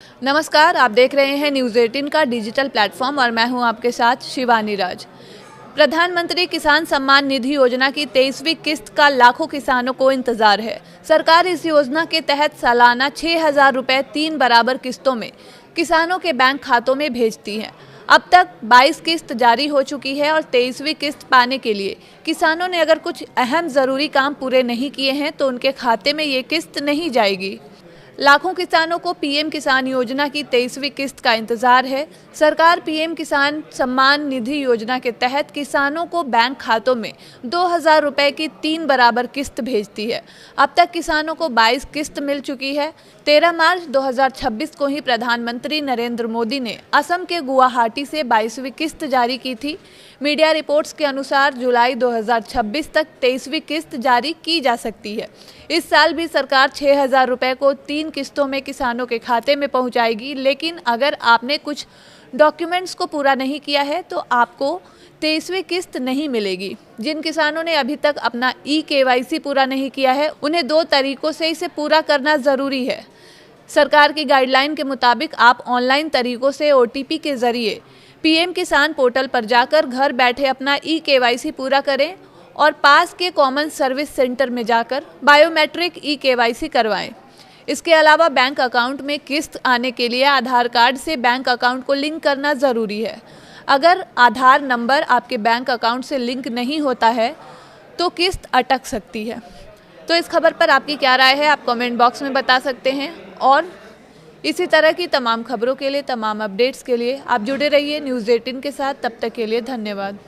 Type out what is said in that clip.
नमस्कार, आप देख रहे हैं न्यूज़ 18 का डिजिटल प्लेटफॉर्म और मैं हूं आपके साथ शिवानी राज। प्रधानमंत्री किसान सम्मान निधि योजना की 23वीं किस्त का लाखों किसानों को इंतजार है। सरकार इस योजना के तहत सालाना 6,000 रुपये 3 बराबर किस्तों में किसानों के बैंक खातों में भेजती है। अब तक 22 किस्त जारी हो चुकी है और 23वीं किस्त पाने के लिए किसानों ने अगर कुछ अहम ज़रूरी काम पूरे नहीं किए हैं तो उनके खाते में ये किस्त नहीं जाएगी। लाखों किसानों को पीएम किसान योजना की 23वीं किस्त का इंतजार है। सरकार पीएम किसान सम्मान निधि योजना के तहत किसानों को बैंक खातों में 2,000 रुपये की 3 बराबर किस्त भेजती है। अब तक किसानों को 22 किस्त मिल चुकी है। 13 मार्च 2026 को ही प्रधानमंत्री नरेंद्र मोदी ने असम के गुवाहाटी से 22वीं किस्त जारी की थी। मीडिया रिपोर्ट्स के अनुसार जुलाई 2026 तक 23वीं किस्त जारी की जा सकती है। इस साल भी सरकार 6,000 रुपये को 3 किस्तों में किसानों के खाते में पहुंचाएगी, लेकिन अगर आपने कुछ डॉक्यूमेंट्स को पूरा नहीं किया है तो आपको 23वीं किस्त नहीं मिलेगी। जिन किसानों ने अभी तक अपना KYC पूरा नहीं किया है, उन्हें 2 तरीकों से इसे पूरा करना ज़रूरी है। सरकार की गाइडलाइन के मुताबिक आप ऑनलाइन तरीकों से OTP के जरिए पीएम किसान पोर्टल पर जाकर घर बैठे अपना KYC पूरा करें और पास के कॉमन सर्विस सेंटर में जाकर बायोमेट्रिक KYC करवाएं। इसके अलावा बैंक अकाउंट में किस्त आने के लिए आधार कार्ड से बैंक अकाउंट को लिंक करना ज़रूरी है। अगर आधार नंबर आपके बैंक अकाउंट से लिंक नहीं होता है तो किस्त अटक सकती है। तो इस खबर पर आपकी क्या राय है, आप कमेंट बॉक्स में बता सकते हैं। और इसी तरह की तमाम खबरों के लिए, तमाम अपडेट्स के लिए आप जुड़े रहिए न्यूज़ 18 के साथ। तब तक के लिए धन्यवाद।